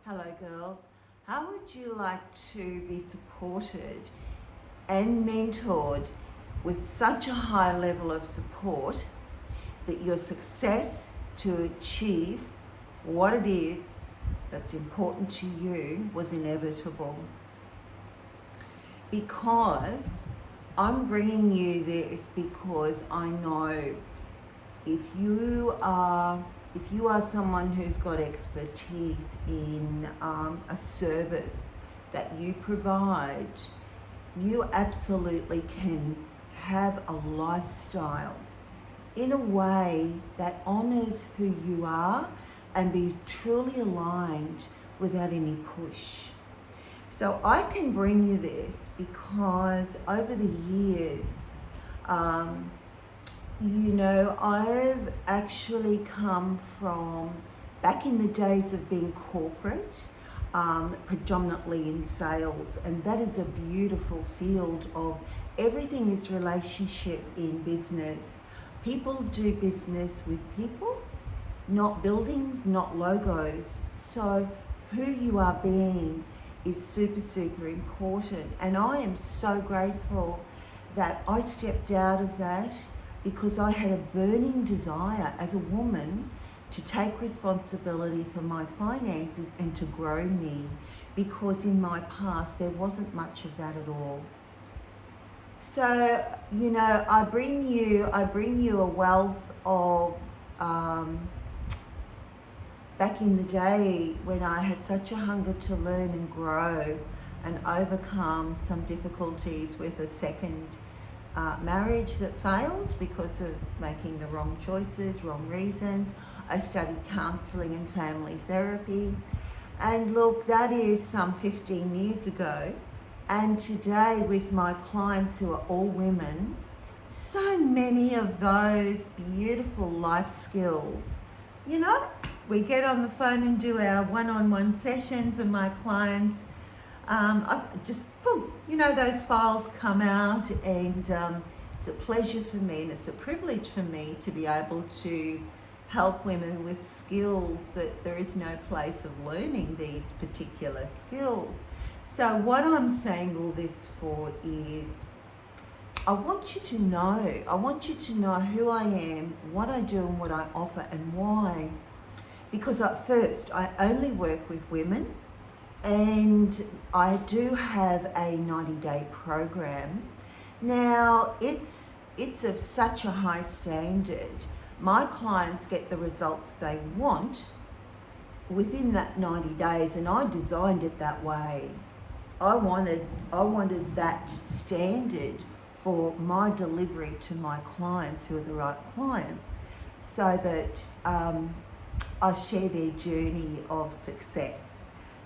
Hello girls, how would you like to be supported and mentored with such a high level of support that your success to achieve what it is that's important to you was inevitable? Because I'm bringing you this because I know if you are someone who's got expertise in a service that you provide, you absolutely can have a lifestyle in a way that honors who you are and be truly aligned without any push. So I can bring you this because over the years, I've actually come from back in the days of being corporate, predominantly in sales, and that is a beautiful field of everything is relationship in business. People do business with people, not buildings, not logos. So who you are being is super, super important. And I am so grateful that I stepped out of that because I had a burning desire as a woman to take responsibility for my finances and to grow me, because in my past there wasn't much of that at all. So, I bring you a wealth of back in the day when I had such a hunger to learn and grow and overcome some difficulties with a second marriage that failed because of making the wrong choices, wrong reasons. I studied counselling and family therapy. And look, that is some 15 years ago. And today with my clients who are all women, so many of those beautiful life skills, we get on the phone and do our one-on-one sessions, and my clients, those files come out, and it's a pleasure for me and it's a privilege for me to be able to help women with skills that there is no place of learning these particular skills. So what I'm saying all this for is I want you to know who I am, what I do and what I offer and why. Because at first I only work with women, and I do have a 90-day program. Now it's of such a high standard. My clients get the results they want within that 90 days, and I designed it that way. I wanted that standard for my delivery to my clients who are the right clients, so that I share their journey of success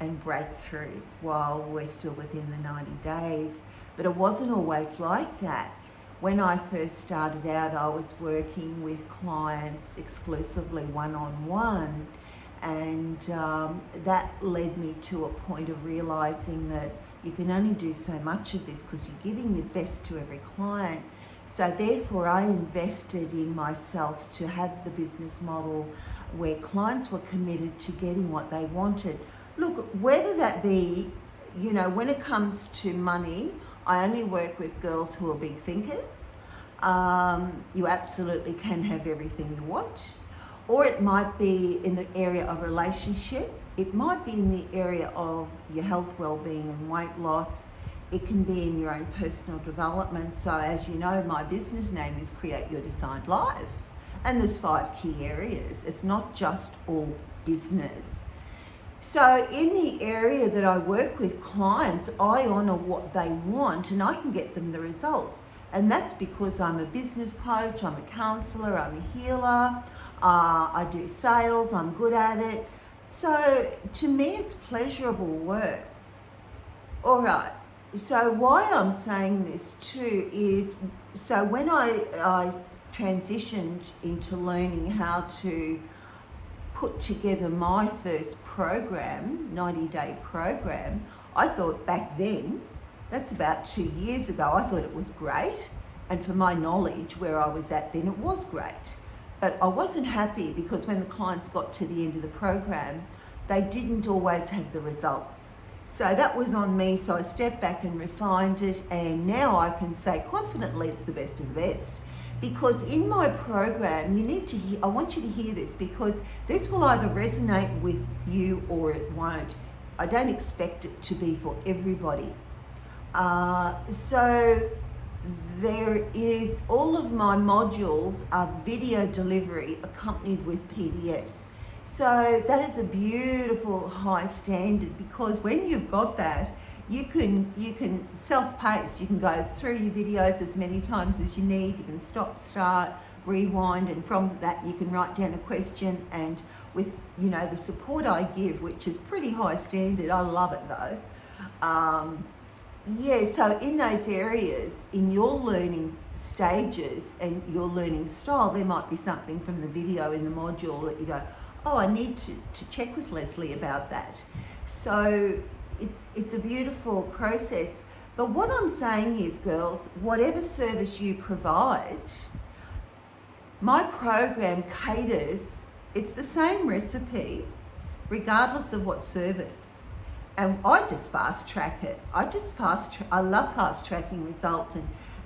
and breakthroughs while we're still within the 90 days. But it wasn't always like that. When I first started out, I was working with clients exclusively one-on-one, and that led me to a point of realizing that you can only do so much of this because you're giving your best to every client. So therefore I invested in myself to have the business model where clients were committed to getting what they wanted. Look, whether that be, when it comes to money, I only work with girls who are big thinkers. You absolutely can have everything you want. Or it might be in the area of relationship. It might be in the area of your health, well-being and weight loss. It can be in your own personal development. So as you know, my business name is Create Your Designed Life. And there's 5 key areas. It's not just all business. So in the area that I work with clients, I honour what they want and I can get them the results. And that's because I'm a business coach, I'm a counsellor, I'm a healer, I do sales, I'm good at it. So to me, it's pleasurable work. All right. So why I'm saying this too is, so when I transitioned into learning how to put together my first program, 90-day program, I thought back then, that's about 2 years ago, I thought it was great. And for my knowledge, where I was at then, it was great. But I wasn't happy because when the clients got to the end of the program, they didn't always have the results. So that was on me, so I stepped back and refined it, and now I can say confidently it's the best of the best. Because in my program, you need to hear, I want you to hear this, because this will either resonate with you or it won't. I don't expect it to be for everybody. So there is, all of my modules are video delivery accompanied with PDFs. So that is a beautiful high standard, because when you've got that, you can self-pace. You can go through your videos as many times as you need. You can stop, start, rewind, and from that you can write down a question. And with the support I give, which is pretty high standard, I love it though. So in those areas, in your learning stages and your learning style, there might be something from the video in the module that you go, oh, I need to check with Leslie about that. So it's a beautiful process. But what I'm saying is, girls, whatever service you provide, my program caters, it's the same recipe, regardless of what service. And I just fast track it. I love fast tracking results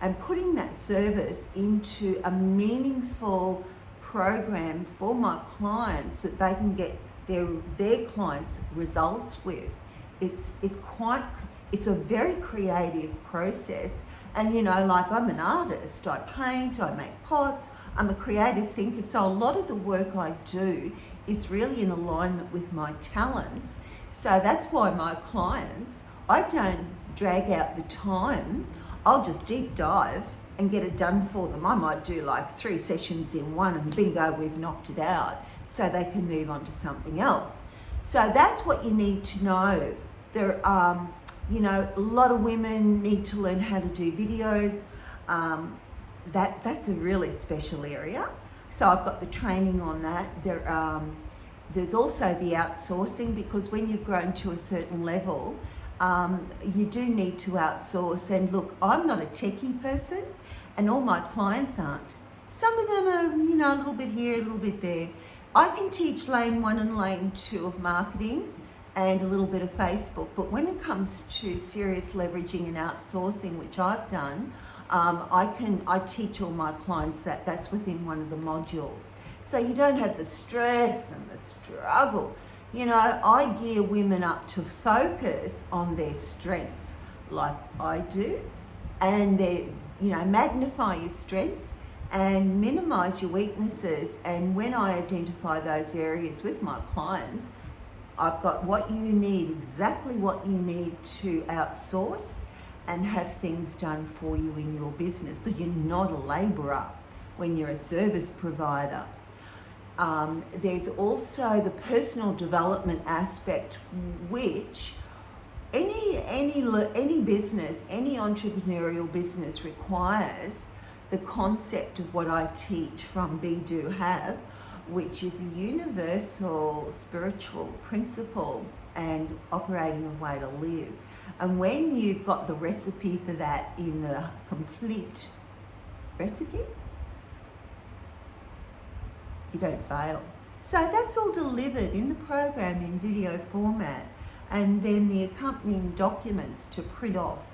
and putting that service into a meaningful program for my clients that they can get their clients results with. It's a very creative process. And like, I'm an artist, I paint, I make pots, I'm a creative thinker. So a lot of the work I do is really in alignment with my talents. So that's why my clients, I don't drag out the time. I'll just deep dive and get it done for them. I might do like 3 sessions in one and bingo, we've knocked it out, so they can move on to something else. So that's what you need to know. There, a lot of women need to learn how to do videos. That's a really special area. So I've got the training on that. There's also the outsourcing, because when you've grown to a certain level, you do need to outsource. And look, I'm not a techie person, and all my clients aren't. Some of them are, a little bit here, a little bit there. I can teach lane 1 and lane 2 of marketing and a little bit of Facebook, but when it comes to serious leveraging and outsourcing, which I've done, I teach all my clients that's within one of the modules. So you don't have the stress and the struggle. I gear women up to focus on their strengths, like I do, and magnify your strengths and minimize your weaknesses. And when I identify those areas with my clients, I've got what you need, exactly what you need to outsource and have things done for you in your business, because you're not a labourer when you're a service provider. There's also the personal development aspect, which any business, any entrepreneurial business requires the concept of what I teach from Be Do Have, which is a universal spiritual principle and operating a way to live. And when you've got the recipe for that in the complete recipe, you don't fail. So that's all delivered in the program in video format, and then the accompanying documents to print off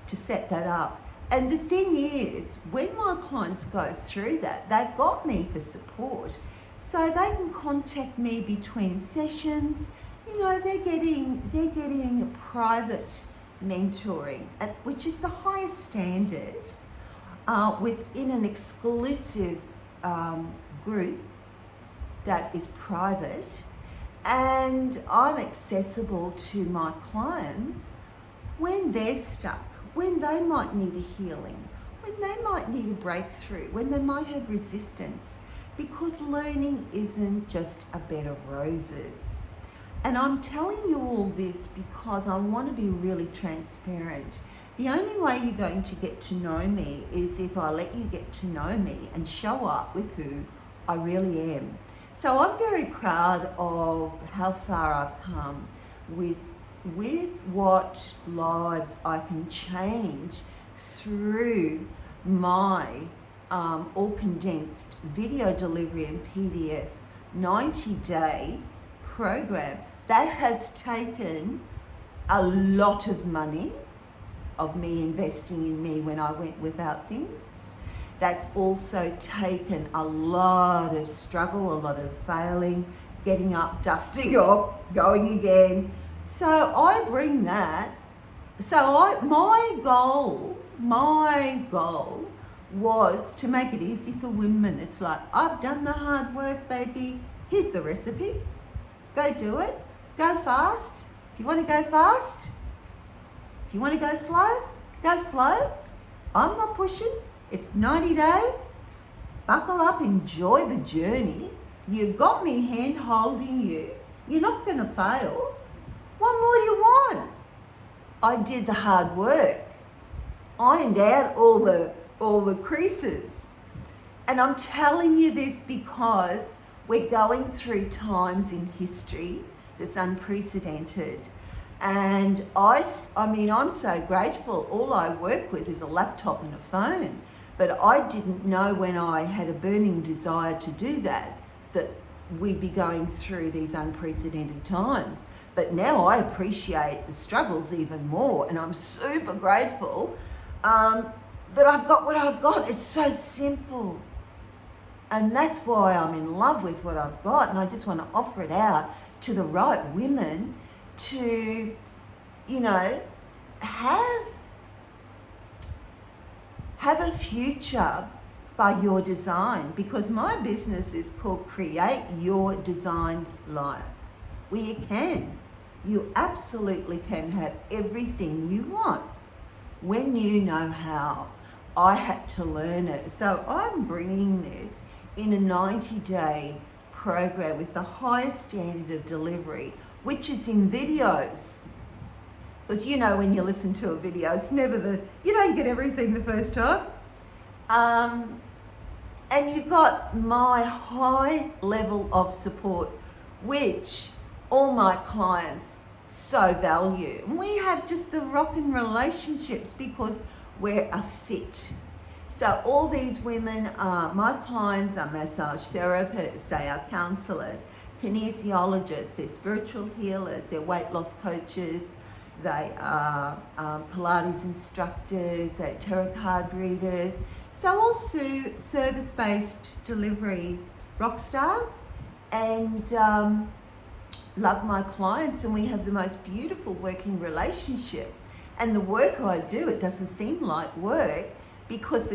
to set that up. And the thing is, when my clients go through that, they've got me for support. So they can contact me between sessions. They're getting private mentoring, which is the highest standard, within an exclusive group that is private, and I'm accessible to my clients when they're stuck, when they might need a healing, when they might need a breakthrough, when they might have resistance, because learning isn't just a bed of roses. And I'm telling you all this because I want to be really transparent. The only way you're going to get to know me is if I let you get to know me and show up with who I really am. So I'm very proud of how far I've come with what lives I can change through my all condensed video delivery and PDF 90-day program. That has taken a lot of money of me investing in me when I went without things. That's also taken a lot of struggle, a lot of failing, getting up, dusting off, going again. So I bring that. So my goal was to make it easy for women. It's like, I've done the hard work, baby. Here's the recipe. Go do it. Go fast. If you want to go fast, if you want to go slow. I'm not pushing. It's 90 days. Buckle up, enjoy the journey. You've got me hand holding you. You're not going to fail. What more do you want? I did the hard work. Ironed out all the creases. And I'm telling you this because we're going through times in history that's unprecedented. And I'm so grateful. All I work with is a laptop and a phone. But I didn't know when I had a burning desire to do that we'd be going through these unprecedented times. But now I appreciate the struggles even more. And I'm super grateful that I've got what I've got. It's so simple. And that's why I'm in love with what I've got. And I just want to offer it out to the right women to, have a future by your design, because my business is called Create Your Design Life, where you absolutely can have everything you want when you know how. I had to learn it. So I'm bringing this in a 90-day program with the highest standard of delivery, which is in videos. Because when you listen to a video, it's never you don't get everything the first time. And you've got my high level of support, which all my clients so value. And we have just the rockin' relationships because we're a fit. So all these women are, my clients are massage therapists, they are counsellors, kinesiologists, they're spiritual healers, they're weight loss coaches, they are Pilates instructors, they're tarot card readers. So also service-based delivery rock stars, and love my clients, and we have the most beautiful working relationship. And the work I do, it doesn't seem like work because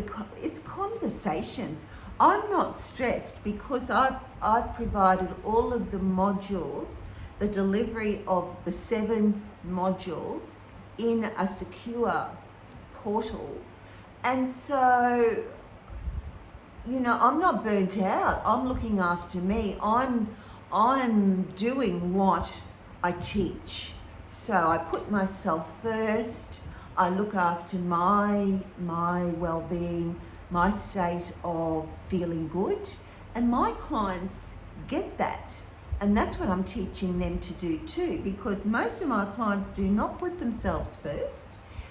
it's conversations. I'm not stressed because I've provided all of the modules, the delivery of the 7 modules in a secure portal. And so, I'm not burnt out. I'm looking after me. I'm doing what I teach. So I put myself first. I look after my well-being, my state of feeling good, and my clients get that. And that's what I'm teaching them to do too, because most of my clients do not put themselves first,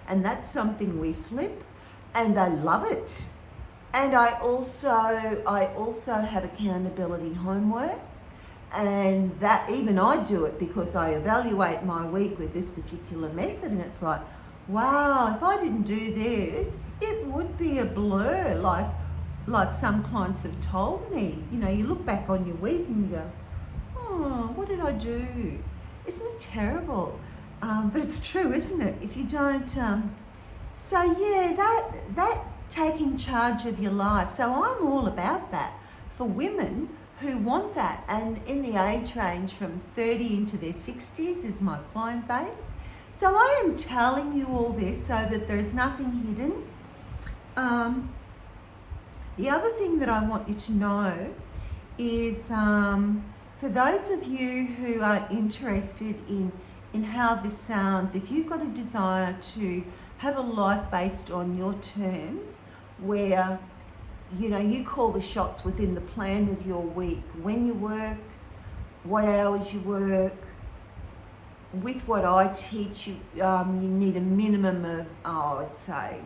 and that's something we flip, and they love it. And I also have accountability homework, and that even I do it because I evaluate my week with this particular method, and it's like, wow, if I didn't do this, it would be a blur, like some clients have told me. You look back on your week and you go, oh, what did I do? Isn't it terrible? But it's true, isn't it? If you don't, that taking charge of your life. So I'm all about that for women who want that. And in the age range from 30 into their 60s is my client base. So I am telling you all this so that there's nothing hidden. The other thing that I want you to know is for those of you who are interested in how this sounds, if you've got a desire to have a life based on your terms, where you call the shots within the plan of your week, when you work, what hours you work. With what I teach, you need a minimum of, I'd say,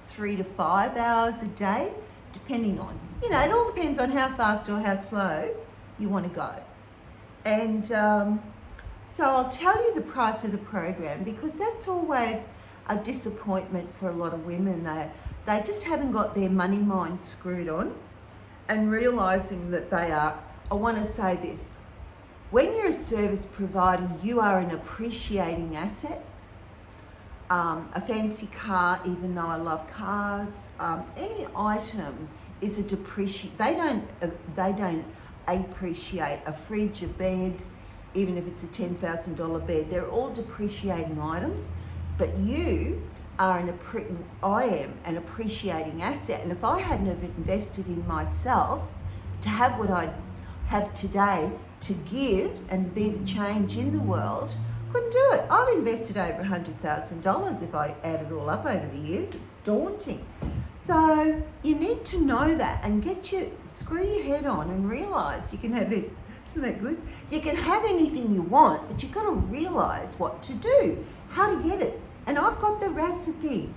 3 to 5 hours a day, depending on, it all depends on how fast or how slow you want to go. And so I'll tell you the price of the program, because that's always a disappointment for a lot of women. They just haven't got their money mind screwed on and realising that they are. I want to say this. When you're a service provider, you are an appreciating asset. A fancy car, even though I love cars, any item is a depreciate. They don't appreciate a fridge, a bed, even if it's a $10,000 bed. They're all depreciating items, but you are I am an appreciating asset. And if I hadn't have invested in myself to have what I have today, to give and be the change in the world, couldn't do it. I've invested over $100,000 if I add it all up over the years. It's daunting. So you need to know that and screw your head on and realise you can have it. Isn't that good? You can have anything you want, but you've got to realise what to do, how to get it. And I've got the recipe.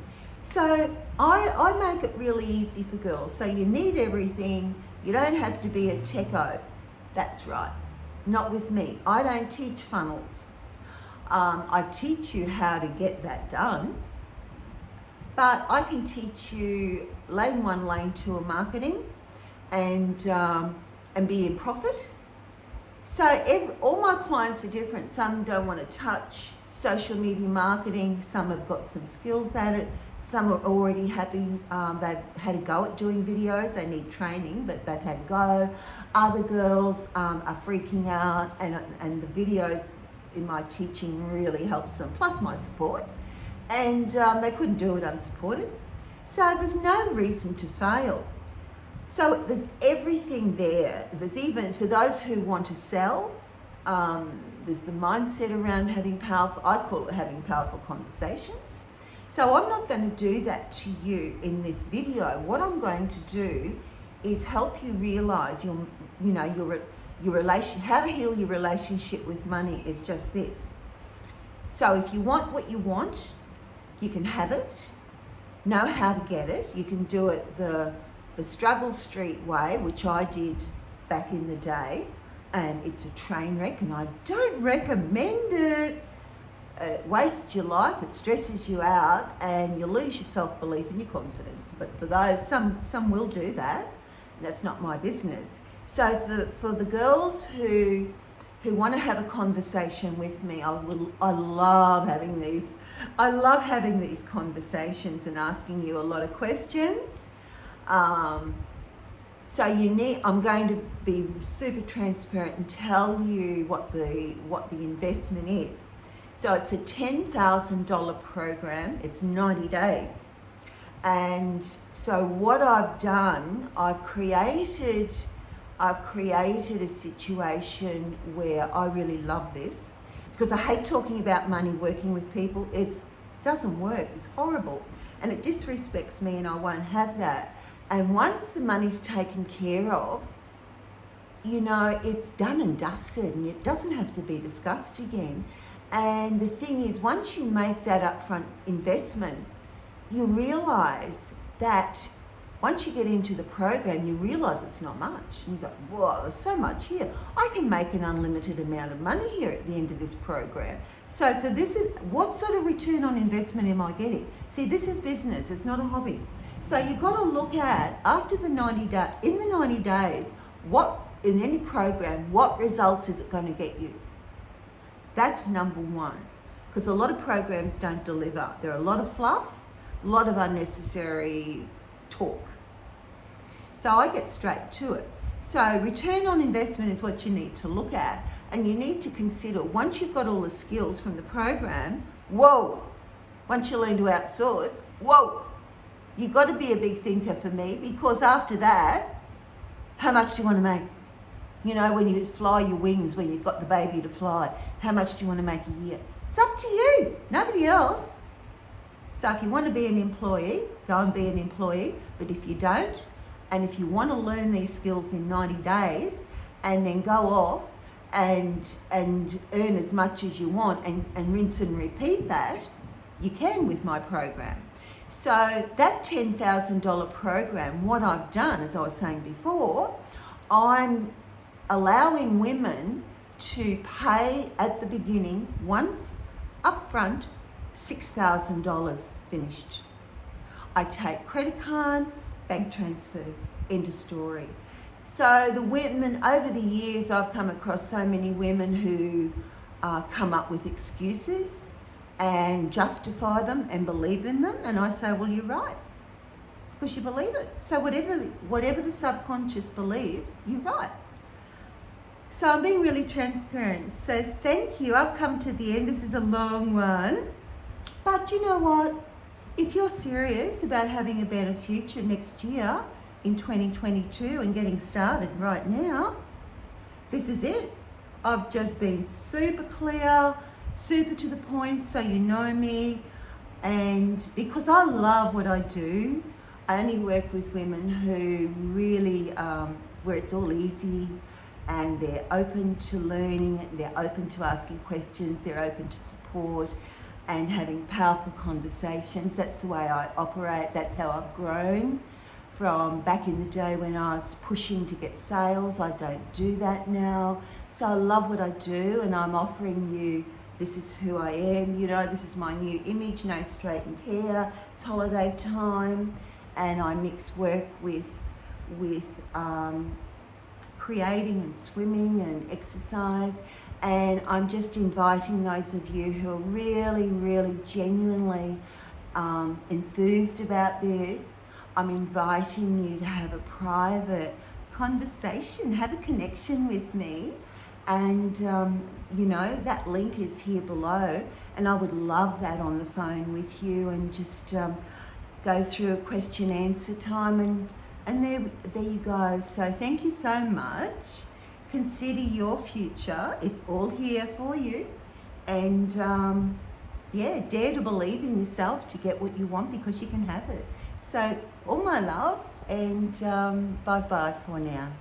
So I make it really easy for girls. So you need everything. You don't have to be a techo. That's right. Not with me. I don't teach funnels. I teach you how to get that done. But I can teach you lane 1, lane 2 of marketing and be in profit. So all my clients are different. Some don't want to touch social media marketing. Some have got some skills at it. Some are already happy. They've had a go at doing videos. They need training, but they've had a go. Other girls are freaking out, and the videos in my teaching really helps them, plus my support. And they couldn't do it unsupported. So there's no reason to fail. So there's everything there. There's even, for those who want to sell, there's the mindset around I call it having powerful conversations. So I'm not going to do that to you in this video. What I'm going to do is help you realise your relation, how to heal your relationship with money is just this. So if you want what you want, you can have it, know how to get it. You can do it the Struggle Street way, which I did back in the day, and it's a train wreck, and I don't recommend it. It wastes your life, it stresses you out, and you lose your self-belief and your confidence. But for those, some will do that, and that's not my business. So for the girls who want to have a conversation with me, I love having these. I love having these conversations and asking you a lot of questions. So I'm going to be super transparent and tell you what the investment is. So it's a $10,000 program. It's 90 days. And so what I've done, I've created a situation where I really love this, because I hate talking about money, working with people. It doesn't work. It's horrible. And it disrespects me, and I won't have that. And once the money's taken care of, it's done and dusted, and it doesn't have to be discussed again. And the thing is, once you make that upfront investment, you realise that once you get into the program, you realise it's not much. And you go, whoa, there's so much here. I can make an unlimited amount of money here at the end of this program. So for this, what sort of return on investment am I getting? See, this is business. It's not a hobby. So you've got to look at, after the 90 days, in any program, what results is it going to get you? That's number one. Because a lot of programs don't deliver. There are a lot of fluff, a lot of unnecessary talk. So I get straight to it. So return on investment is what you need to look at. And you need to consider, once you've got all the skills from the program, once you learn to outsource, you've got to be a big thinker for me, because after that, how much do you want to make? When you fly your wings, when you've got the baby to fly, how much do you want to make a year? It's up to you, nobody else. So if you want to be an employee, go and be an employee. But if you don't, and if you want to learn these skills in 90 days and then go off and earn as much as you want and rinse and repeat that, you can with my program. So that $10,000 program, what I've done, as I was saying before, I'm allowing women to pay at the beginning, once upfront, $6,000 finished. I take credit card, bank transfer, end of story. So the women, over the years, I've come across so many women who come up with excuses and justify them and believe in them. And I say, well, you're right, because you believe it. So whatever the subconscious believes, you're right. So I'm being really transparent. So thank you. I've come to the end. This is a long one. But you know what? If you're serious about having a better future next year in 2022 and getting started right now, this is it. I've just been super clear, super to the point, so you know me. And because I love what I do, I only work with women who really, where it's all easy, and they're open to learning, they're open to asking questions, they're open to support and having powerful conversations. That's the way I operate. That's how I've grown from back in the day when I was pushing to get sales. I don't do that now. So I love what I do, and I'm offering you, this is who I am, you know, this is my new image, no straightened hair, it's holiday time, and I mix work with creating and swimming and exercise. And I'm just inviting those of you who are really, really genuinely enthused about this, I'm inviting you to have a private conversation, have a connection with me. And, you know, that link is here below. And I would love that on the phone with you, and just go through a question answer time. And there you go. So thank you so much. Consider your future. It's all here for you. And yeah, dare to believe in yourself to get what you want, because you can have it. So all my love, and bye-bye for now.